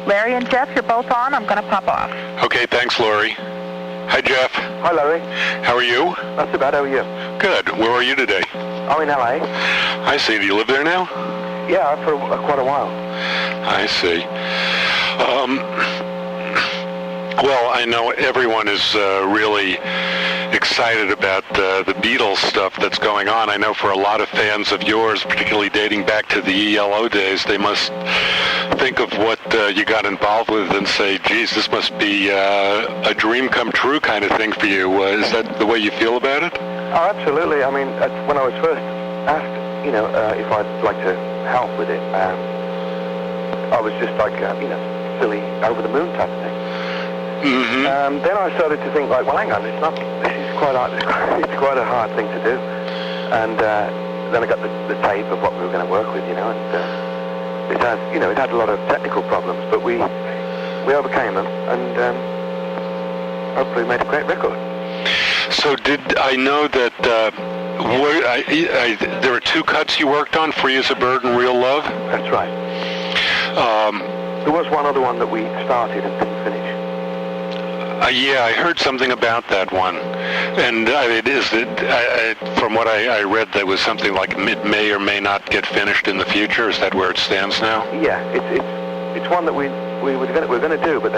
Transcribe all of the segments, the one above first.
Larry and Jeff, you're both on. I'm going to pop off. Okay, thanks, Lori. Hi, Jeff. Hi, Larry. How are you? Not too bad. How are you? Good. Where are you today? I'm in LA. I see. Do you live there now? Yeah, for quite a while. I see. Well, I know everyone is really excited about the Beatles stuff that's going on. I know for a lot of fans of yours, particularly dating back to the ELO days, they must think of what you got involved with and say, geez, this must be a dream come true kind of thing for you. Is that the way you feel about it? Oh, absolutely. I mean, when I was first asked, if I'd like to help with it, I was just like, silly, over the moon type of thing. Mm-hmm. Then I started to think, like, well, hang on, this is quite hard. It's quite a hard thing to do. And then I got the tape of what we were going to work with, and it had a lot of technical problems, but we overcame them, and hopefully made a great record. So I know that there were two cuts you worked on, Free as a Bird and Real Love? That's right. There was one other one that we started and didn't finish. Yeah, I heard something about that one, and from what I read, there was something like it may or may not get finished in the future. Is that where it stands now? Yeah, it's one that we were going to do, but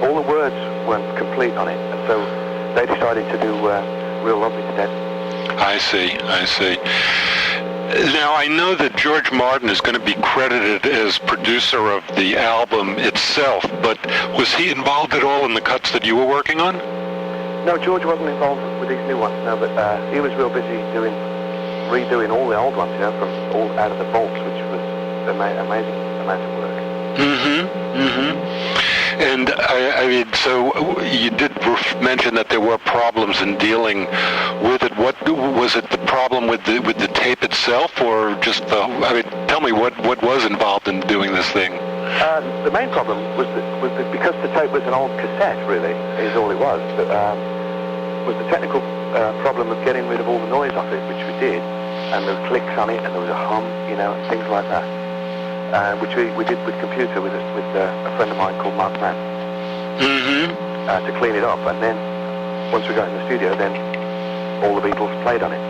all the words weren't complete on it, and so they decided to do Real Love instead. I see. Now, I know that George Martin is going to be credited as producer of the album itself, but was he involved at all in the cuts that you were working on? No, George wasn't involved with these new ones, no, but he was real busy redoing all the old ones, from all out of the vaults, which was amazing amount of work. And so you did mention that there were problems in dealing with it. What was it? The problem with the tape itself, or just tell me what was involved in doing this thing? The main problem was that because the tape was an old cassette, really, is all it was. But, was the technical problem of getting rid of all the noise off it, which we did, and there were clicks on it, and there was a hum, and things like that. Which we did with computer with a friend of mine called Mark Mann to clean it up, and then once we got in the studio, then all the Beatles played on it.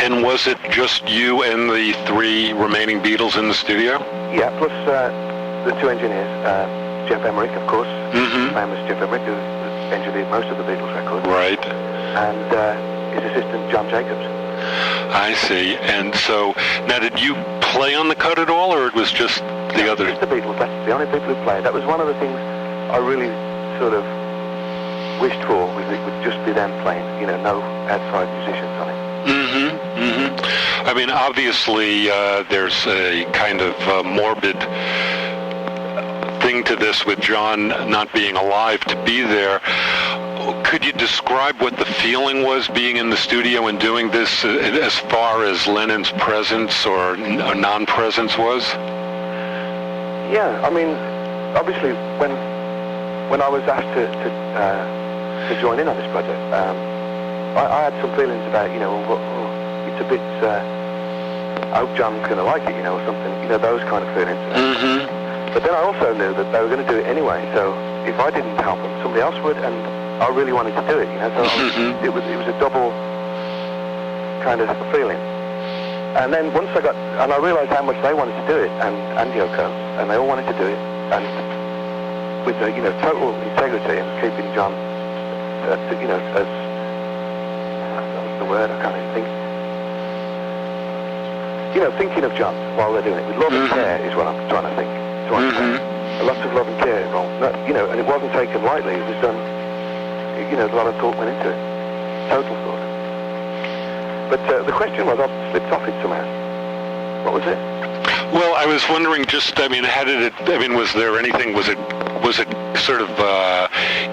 And was it just you and the three remaining Beatles in the studio? Yeah, plus the two engineers, Jeff Emerick, of course, famous Jeff Emerick, who engineered most of the Beatles records. Right. And his assistant, John Jacobs. I see. And so, now did you play on the cut at all, or it was just the other? Just the Beatles. That's the only people who played. That was one of the things I really sort of wished for, was it would just be them playing, no outside musicians on it. I mean, obviously, there's a kind of morbid thing to this with John not being alive to be there. Could you describe what the feeling was being in the studio and doing this as far as Lennon's presence or non-presence was? Yeah, I mean, obviously, when I was asked to join in on this project, I had some feelings about, it's a bit, I hope John's going to like it, or something, those kind of feelings. But then I also knew that they were going to do it anyway, so if I didn't help them, somebody else would, and I really wanted to do it, so it was a double kind of feeling. And then once I realised how much they wanted to do it, and Yoko, and they all wanted to do it, and with the, total integrity and keeping John, as, that was the word, I can't even think. Thinking of John while they're doing it, with love and care is what I'm trying to think. Lots of love and care involved, and it wasn't taken lightly, it was done. A lot of thought went into it. Total thought. But the question was, I've slipped off it somehow. What was it? Well, I was wondering was there anything, was it sort of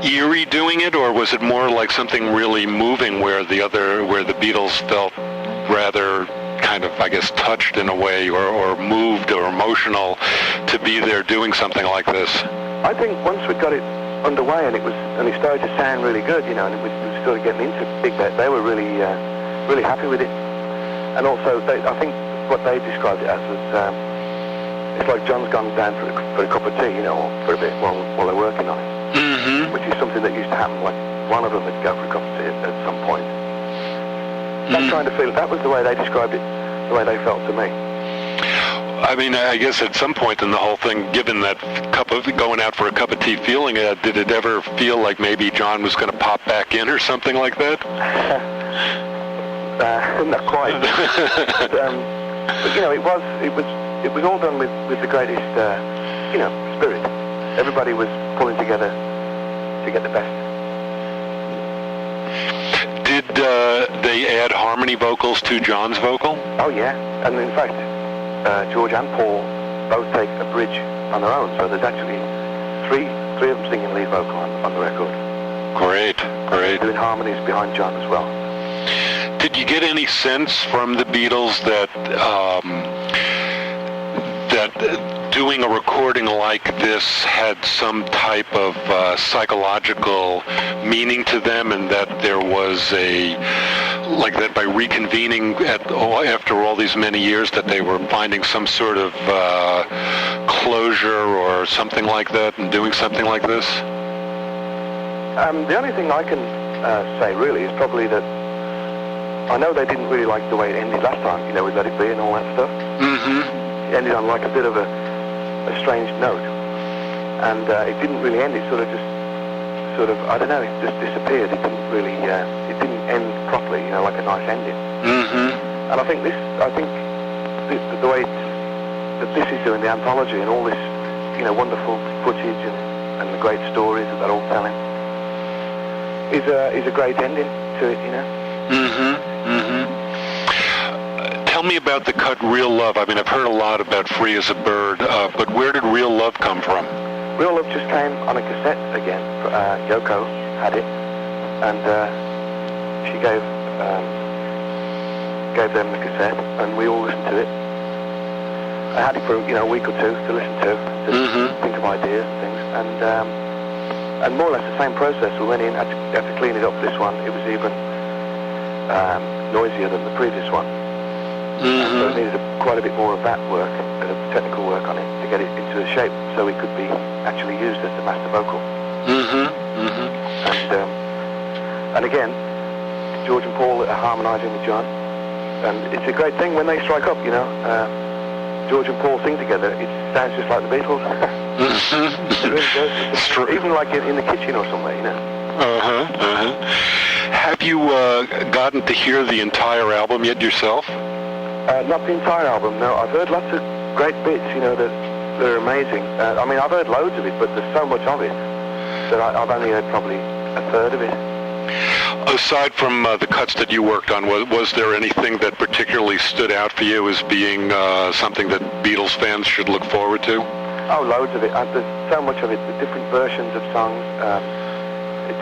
eerie doing it, or was it more like something really moving where the Beatles felt rather kind of, I guess, touched in a way, or moved or emotional to be there doing something like this? I think once we got it underway and it started to sound really good, and we started getting into big bit, they were really happy with it. And also, I think what they described it as was it's like John's gone down for a cup of tea, you know, or for a bit while they're working on it. Mm-hmm. Which is something that used to happen. Like one of them would go for a cup of tea at some point. That kind of feel. That was the way they described it. The way they felt to me. I mean, I guess at some point in the whole thing, given that going out for a cup of tea feeling, did it ever feel like maybe John was going to pop back in or something like that? Not quite. But you know, it was all done with the greatest, you know, spirit. Everybody was pulling together to get the best. Did they add harmony vocals to John's vocal? Oh yeah, and in fact, George and Paul both take a bridge on their own, so there's actually three of them singing lead vocal on the record. Great. Doing harmonies behind John as well. Did you get any sense from the Beatles that doing a recording like this had some type of psychological meaning to them, and that there was like that by reconvening after all these many years that they were finding some sort of closure or something like that and doing something like this? The only thing I can say really is probably that I know they didn't really like the way it ended last time, you know, with Let It Be and all that stuff. Mm-hmm. It ended on like a bit of a strange note, and it didn't really end. It sort of I don't know, it just disappeared. It didn't really, it didn't end properly, you know, like a nice ending. Mm-hmm. And I think the way that this is doing the anthology and all this, you know, wonderful footage and the great stories that they're all telling is a great ending to it, you know. Mm-hmm. Mm-hmm. Tell me about the cut Real Love. I mean, I've heard a lot about Free as a Bird, but where did Real Love come from? Real Love just came on a cassette again. Yoko had it, and she gave them the cassette, and we all listened to it. I had it for, you know, a week or two to listen to think of ideas and things, and more or less the same process. We went in, had to clean it up. This one, it was even noisier than the previous one. Mm-hmm. So it needed quite a bit more of that work, technical work on it, to get it into a shape so it could be actually used as the master vocal. Mm-hmm. Mm-hmm. And again, George and Paul are harmonising with John, and it's a great thing when they strike up, you know. George and Paul sing together, it sounds just like the Beatles. It really does. Even like in the kitchen or somewhere, you know. Have you gotten to hear the entire album yet yourself? Not the entire album, no. I've heard lots of great bits, you know, that are amazing. I mean, I've heard loads of it, but there's so much of it that I've only heard probably a third of it. Aside from the cuts that you worked on, was there anything that particularly stood out for you as being something that Beatles fans should look forward to? Oh, loads of it. There's so much of it. The different versions of songs,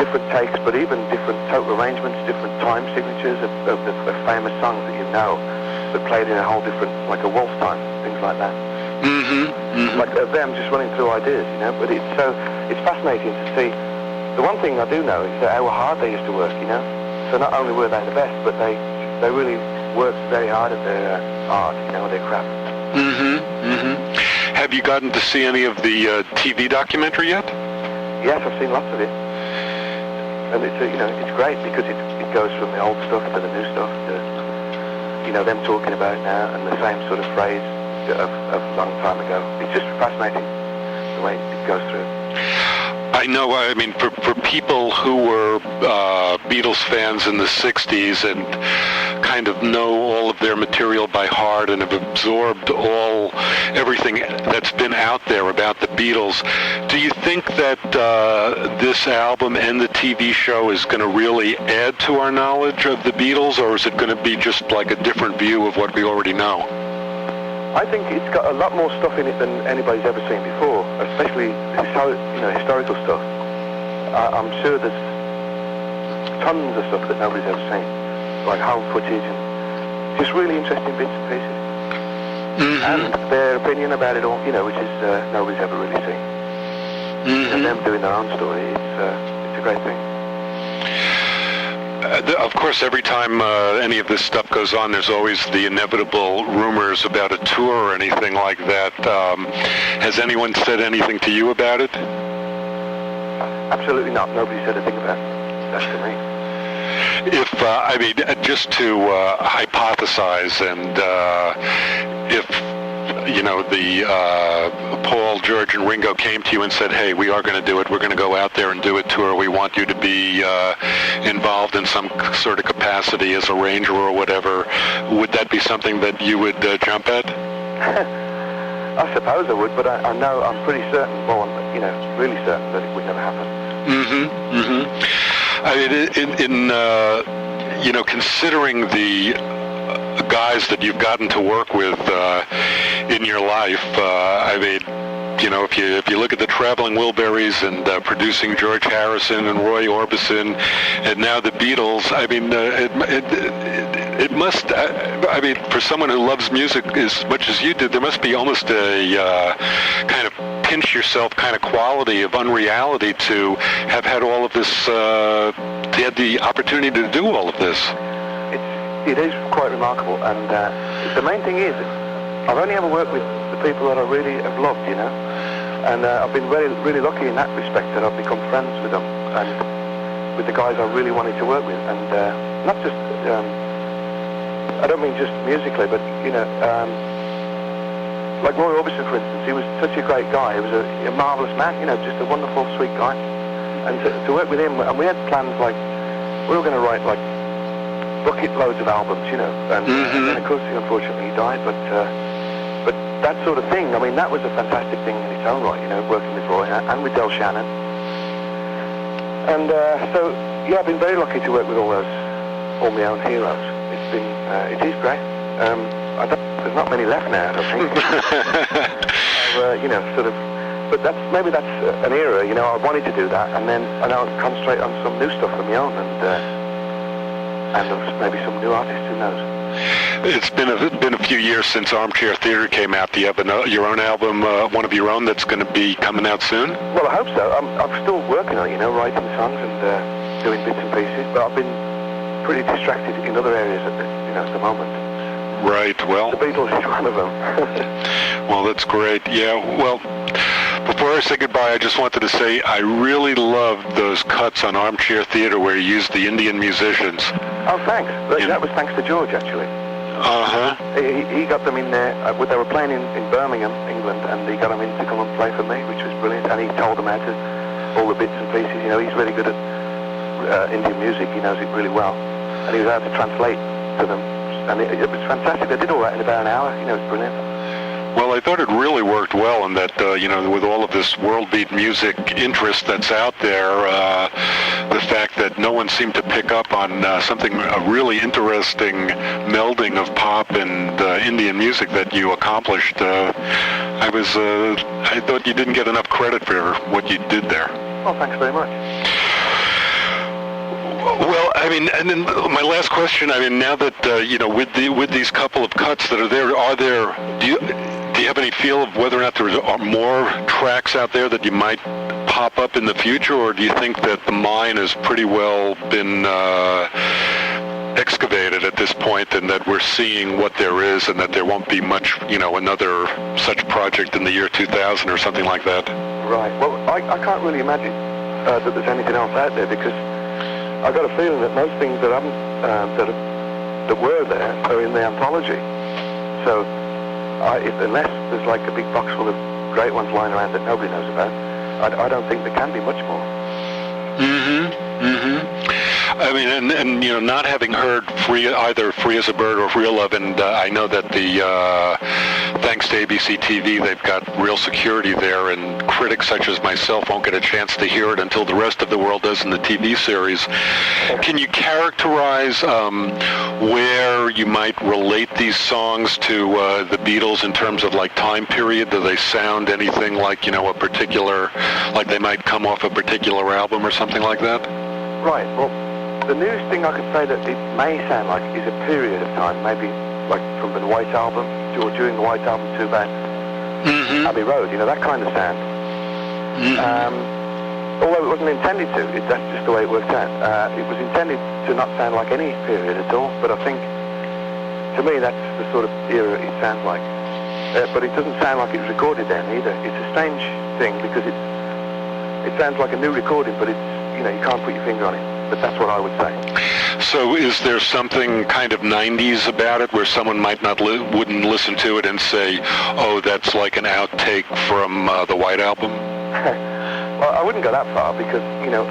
different takes, but even different total arrangements, different time signatures of famous songs that you know, but played in a whole different, like a waltz time, things like that. Mm-hmm. Mm-hmm. Like them just running through ideas, you know. But it's fascinating to see. The one thing I do know is that how hard they used to work, you know. So not only were they the best, but they really worked very hard at their art, you know, their craft. Mm-hmm. Mm-hmm. Have you gotten to see any of the TV documentary yet? Yes, I've seen lots of it. And it's, you know, it's great because it goes from the old stuff to the new stuff to, you know, them talking about it now and the same sort of phrase of a long time ago. It's just fascinating the way it goes through. I know, I mean, for people who were Beatles fans in the 60s and kind of know all of their material by heart and have absorbed everything that's been out there about the Beatles, do you think that this album and the TV show is going to really add to our knowledge of the Beatles, or is it going to be just like a different view of what we already know? I think it's got a lot more stuff in it than anybody's ever seen before, especially historical stuff. I'm sure there's tons of stuff that nobody's ever seen, like home footage and just really interesting bits and pieces. Mm-hmm. And their opinion about it all, you know, which is nobody's ever really seen. Mm-hmm. And them doing their own story, it's a great thing. Of course, every time any of this stuff goes on, there's always the inevitable rumors about a tour or anything like that. Has anyone said anything to you about it? Absolutely not. Nobody said a thing about that to me. If, I mean, just to hypothesize, and if, you know, the Paul, George, and Ringo came to you and said, hey, we are going to do it, we're going to go out there and do a tour, we want you to be involved in some sort of capacity as a ranger or whatever, would that be something that you would jump at? I suppose I would, but I know, I'm pretty certain, well, you know, really certain that it would never happen. I mean, you know, considering the guys that you've gotten to work with in your life, I mean, you know, if you look at the Traveling Wilburys and producing George Harrison and Roy Orbison, and now the Beatles, I mean, it must, I mean, for someone who loves music as much as you did, there must be almost a kind of pinch yourself kind of quality of unreality to have had all of this, to have the opportunity to do all of this. It is quite remarkable, and the main thing is, I've only ever worked with the people that I really have loved, you know, and I've been really lucky in that respect that I've become friends with them, and with the guys I really wanted to work with, and not just, I don't mean just musically, but, you know, like Roy Orbison, for instance, he was such a great guy. He was a marvellous man, you know, just a wonderful, sweet guy, and to work with him, and we had plans like, we were going to write like bucket loads of albums, you know, and then of course unfortunately he died, but that sort of thing, I mean, that was a fantastic thing in its own right, you know, working with Roy and with Del Shannon, and so yeah, I've been very lucky to work with all my own heroes. It's been, it is great. There's not many left now, I don't think. You know, sort of, but maybe that's an era, you know, I wanted to do that, and then I'll concentrate on some new stuff of my own, and maybe some new artists, who knows. It's been a few years since Armchair Theatre came out. Do you have your own album, one of your own, that's going to be coming out soon? Well, I hope so. I'm still working on it, you know, writing songs and doing bits and pieces, but I've been pretty distracted in other areas at the moment. Right, well... The Beatles is one of them. Well, that's great. Yeah, well, before I say goodbye, I just wanted to say I really loved those cuts on Armchair Theatre where you used the Indian musicians. Oh, thanks. That was thanks to George, actually. He got them in there. They were playing in Birmingham, England, and he got them in to come and play for me, which was brilliant. And he told them how to, all the bits and pieces. You know, he's really good at Indian music. He knows it really well. And he was able to translate to them. And it was fantastic. They did all that in about an hour. You know, it was brilliant. Well, I thought it really worked well, and that, you know, with all of this world beat music interest that's out there, the fact that no one seemed to pick up on a really interesting melding of pop and Indian music that you accomplished, I thought you didn't get enough credit for what you did there. Well, thanks very much. Well, I mean, and then my last question, I mean, now that, you know, with these couple of cuts that are there, do you have any feel of whether or not there are more tracks out there that you might pop up in the future, or do you think that the mine has pretty well been excavated at this point, and that we're seeing what there is, and that there won't be much, you know, another such project in the year 2000 or something like that? Right. Well, I can't really imagine that there's anything else out there, because I've got a feeling that most things that haven't, that were there are in the anthology. So, unless there's like a big box full of great ones lying around that nobody knows about, I don't think there can be much more. I mean, and you know, not having heard either Free as a Bird or Real Love, and I know that thanks to ABC TV, they've got real security there, and critics such as myself won't get a chance to hear it until the rest of the world does in the TV series. Can you characterize where you might relate these songs to the Beatles in terms of like time period? Do they sound anything like, you know, a particular, like they might come off a particular album or something like that? Right. Well, the newest thing I could say that it may sound like is a period of time, maybe like from the White Album, or during the White Album to about Abbey Road, you know, that kind of sound. although it wasn't intended to, that's just the way it worked out. It was intended to not sound like any period at all, but I think, to me, that's the sort of era it sounds like. But it doesn't sound like it was recorded then either. It's a strange thing because it sounds like a new recording, but it's, you can't put your finger on it. But that's what I would say. So is there something kind of 90s about it where someone might not wouldn't listen to it and say, oh, that's like an outtake from the White Album? Well, I wouldn't go that far because,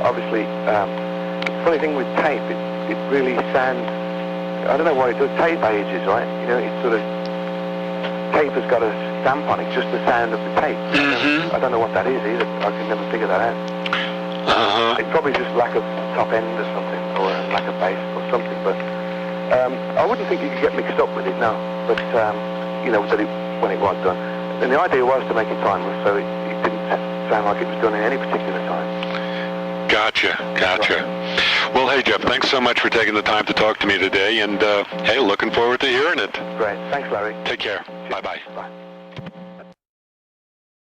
obviously, the funny thing with tape, it really sounds, I don't know why it does, tape ages, right? It's sort of, tape has got a stamp on it, just the sound of the tape. Mm-hmm. I don't know what that is either. I can never figure that out. Uh-huh. It's probably just lack of top end or something, or lack of bass or something, but I wouldn't think you could get mixed up with it, no. But, when it was done. And the idea was to make it timeless, so it didn't sound like it was done in any particular time. Gotcha. Right. Well, hey, Jeff, thanks so much for taking the time to talk to me today, and, hey, looking forward to hearing it. Great. Thanks, Larry. Take care. Cheers. Bye-bye. Bye.